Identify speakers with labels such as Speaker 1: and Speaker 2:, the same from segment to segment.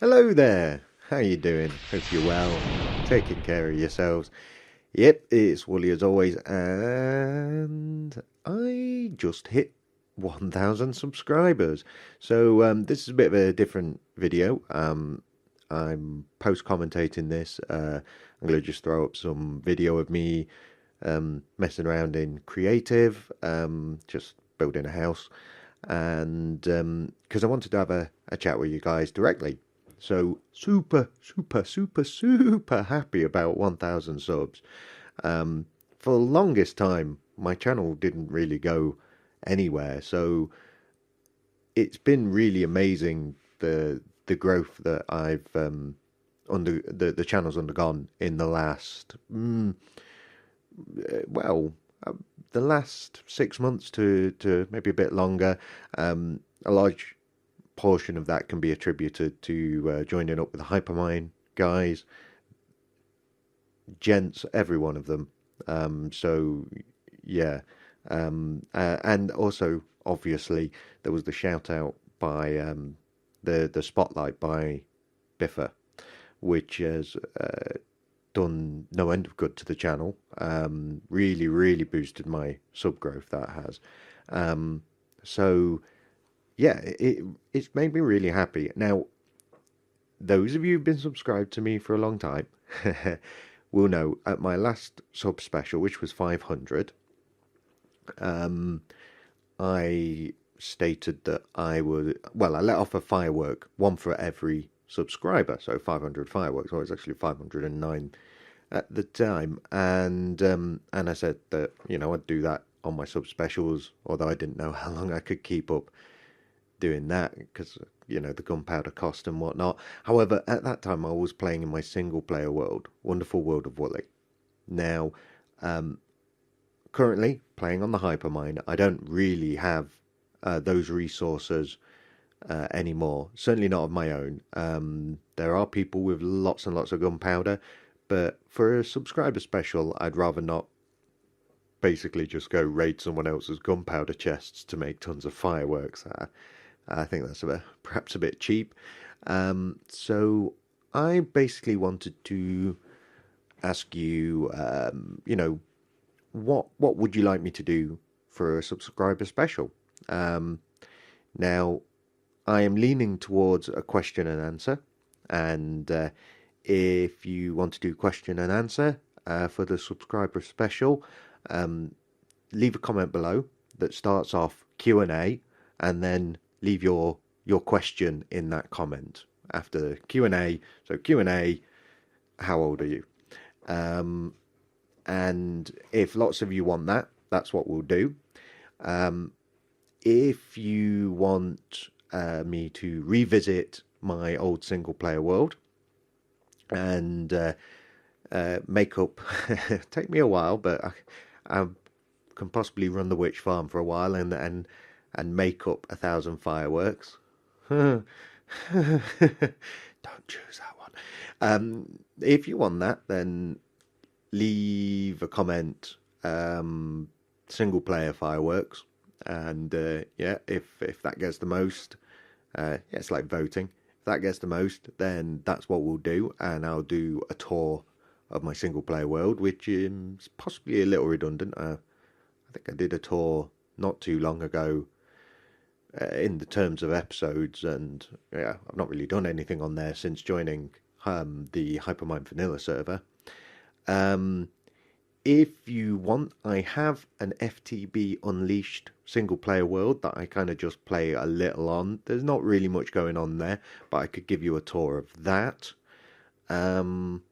Speaker 1: Hello there. How you doing? Hope you're well. Taking care of yourselves. Yep, it's Wooly as always, and I just hit 1,000 subscribers. So this is a bit of a different video. I'm post commentating this. I'm gonna just throw up some video of me messing around in creative, just building a house, and because I wanted to have a chat with you guys directly. So super happy about 1,000 subs. For the longest time, my channel didn't really go anywhere. So it's been really amazing the growth that I've under the channel's undergone in the last well, the last 6 months to maybe a bit longer. A large portion of that can be attributed to joining up with the Hypermine guys, gents, every one of them. So yeah, and also obviously there was the shout out by the spotlight by Biffa, which has done no end of good to the channel. Really boosted my sub growth, that has. So yeah, it's made me really happy. Now, those of you who've been subscribed to me for a long time will know at my last sub special, which was 500, I stated that I would, well, I let off a firework, one for every subscriber, so 500 fireworks, or it's actually 509 at the time, and I said that I'd do that on my sub specials, although I didn't know how long I could keep up doing that because the gunpowder cost and whatnot. However, at that time I was playing in my single player world, Wonderful World of Wooly. Now, currently playing on the Hypermine, I don't really have those resources anymore. Certainly not of my own. There are people with lots and lots of gunpowder, but for a subscriber special, I'd rather not basically just go raid someone else's gunpowder chests to make tons of fireworks. I think that's perhaps a bit cheap. So I basically wanted to ask you, what would you like me to do for a subscriber special? Now, I am leaning towards a question and answer, and if you want to do question and answer for the subscriber special, leave a comment below that starts off Q&A, and then leave your question in that comment after the Q&A. So Q&A, how old are you? And if lots of you want that, that's what we'll do. If you want me to revisit my old single player world and make up, take me a while, but I can possibly run the witch farm for a while and make up 1,000 fireworks. Don't choose that one. If you want that, then leave a comment. Single player fireworks, and yeah, if that gets the most, yeah, it's like voting. If that gets the most, then that's what we'll do, and I'll do a tour of my single player world, which is possibly a little redundant. I think I did a tour not too long ago in the terms of episodes, and yeah, I've not really done anything on there since joining the Hypermind Vanilla server. If you want, I have an FTB Unleashed single player world that I kind of just play a little on. There's not really much going on there, but I could give you a tour of that. And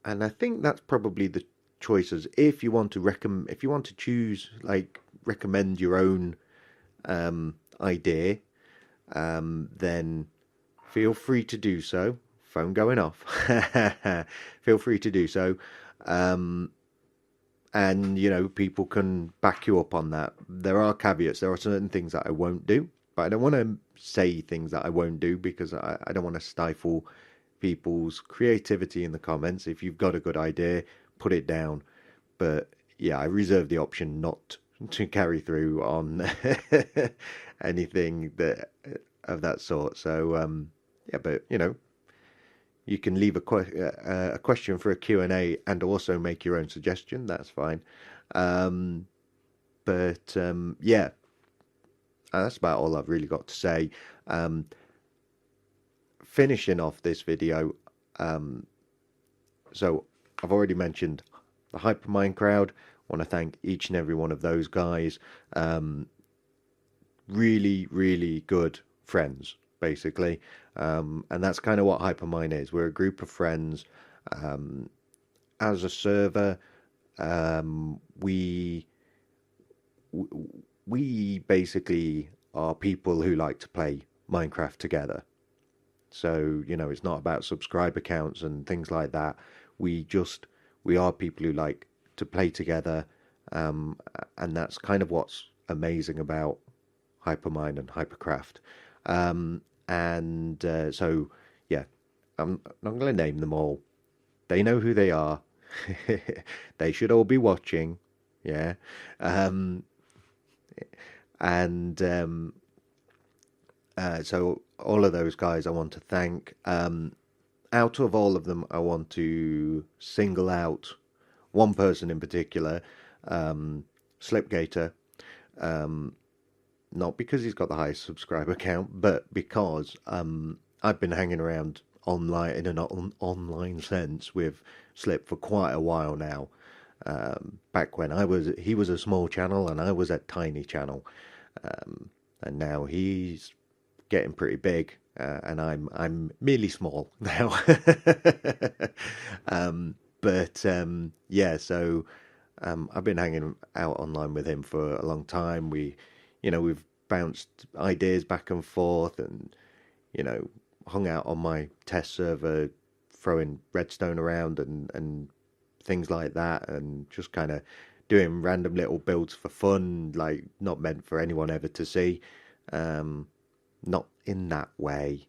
Speaker 1: I think that's probably the choices. If you want to if you want to choose, like, recommend your own idea, then feel free to do so. Phone going off. Feel free to do so. And people can back you up on that. There are caveats. There are certain things that I won't do, but I don't want to say things that I won't do because I don't want to stifle people's creativity in the comments. If you've got a good idea, put it down. But yeah, I reserve the option not to carry through on anything that of that sort. So yeah, but you know, you can leave a question for a Q&A and also make your own suggestion. That's fine. Um, but yeah, that's about all I've really got to say. Um, Finishing off this video, so I've already mentioned the Hypermine crowd. I want to thank each and every one of those guys. Really, really good friends, basically. And that's kind of what Hypermine is. We're a group of friends. As a server, we we basically are people who like to play Minecraft together. So, you know, it's not about subscriber counts and things like that. We are people who like to play together, um, and that's kind of what's amazing about Hypermine and Hypercraft. And so, yeah, I'm not going to name them all. They know who they are. They should all be watching. Yeah. Um, and So all of those guys I want to thank. Out of all of them, I want to single out one person in particular, Slipgator. Not because he's got the highest subscriber count, but because I've been hanging around online in an online sense with Slip for quite a while now. Back when he was a small channel and I was a tiny channel, and now he's getting pretty big, and I'm merely small now. Yeah, so I've been hanging out online with him for a long time. We've bounced ideas back and forth, and hung out on my test server, throwing redstone around and things like that, and just kind of doing random little builds for fun, like not meant for anyone ever to see. Not in that way.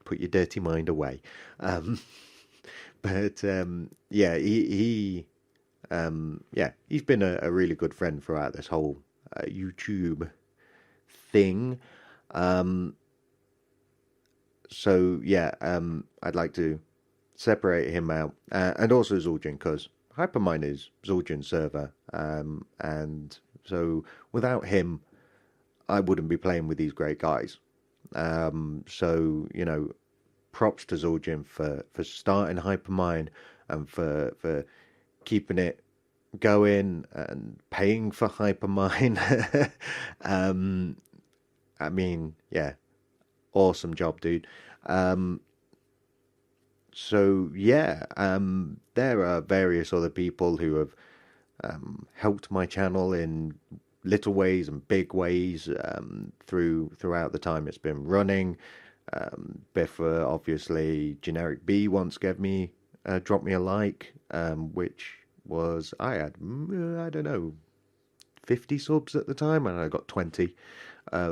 Speaker 1: Put your dirty mind away. Um, yeah, yeah, he's been a really good friend throughout this whole YouTube thing. Um, so yeah, I'd like to separate him out, and also Zueljin, because Hypermine is Zueljin's server, and so without him, I wouldn't be playing with these great guys. So props to Zueljin for starting Hypermine and for keeping it going and paying for Hypermine. um, I mean, yeah, awesome job, dude. Um, so yeah, there are various other people who have helped my channel in little ways and big ways throughout the time it's been running. Biffa, obviously, Generic B once gave me dropped me a like, which was I had I don't know 50 subs at the time, and I got 20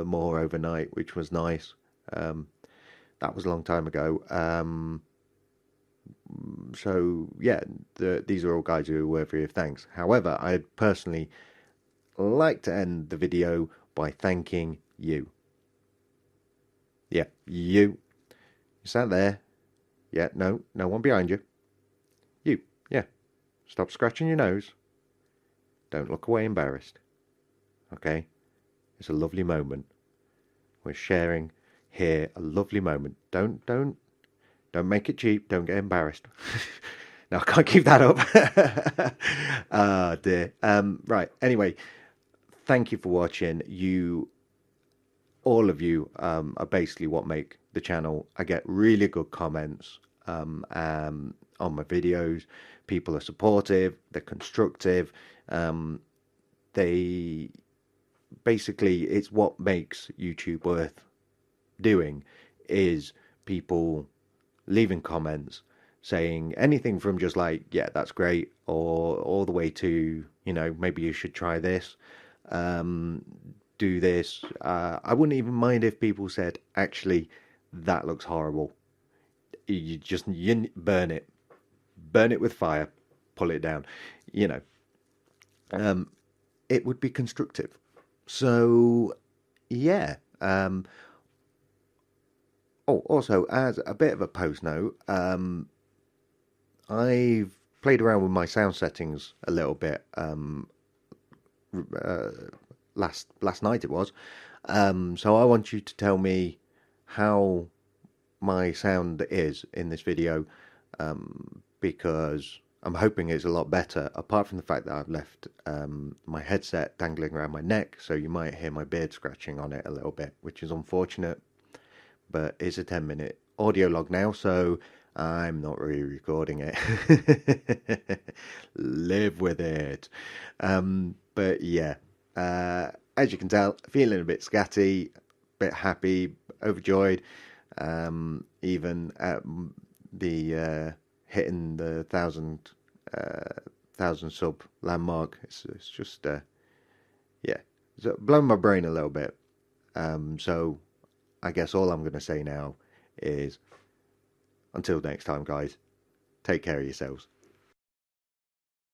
Speaker 1: more overnight, which was nice. That was a long time ago. So yeah, these are all guys who are worthy of thanks. However, I'd personally like to end the video by thanking you. Yeah, you. You sat there. Yeah, no one behind you. You. Yeah. Stop scratching your nose. Don't look away embarrassed. Okay? It's a lovely moment. We're sharing here a lovely moment. Don't make it cheap. Don't get embarrassed. No, I can't keep that up. Ah, dear. Right. Anyway, thank you for watching. All of you are basically what make the channel. I get really good comments on my videos. People are supportive. They're constructive. They basically, it's what makes YouTube worth doing, is people leaving comments saying anything from just like, yeah, that's great, or all the way to, maybe you should try this, do this. I wouldn't even mind if people said, actually, that looks horrible. You burn it with fire, pull it down. You know, it would be constructive. So, yeah. Oh, also, as a bit of a post note, I've played around with my sound settings a little bit uh, last night it was. So I want you to tell me how my sound is in this video, because I'm hoping it's a lot better, apart from the fact that I've left my headset dangling around my neck, so you might hear my beard scratching on it a little bit, which is unfortunate, but it's a 10-minute audio log now, so I'm not really recording it. Live with it. But yeah, as you can tell, feeling a bit scatty, bit happy, overjoyed, even at the hitting the thousand sub landmark. It's just yeah, it's blown my brain a little bit. So I guess all I'm going to say now is until next time, guys, take care of yourselves.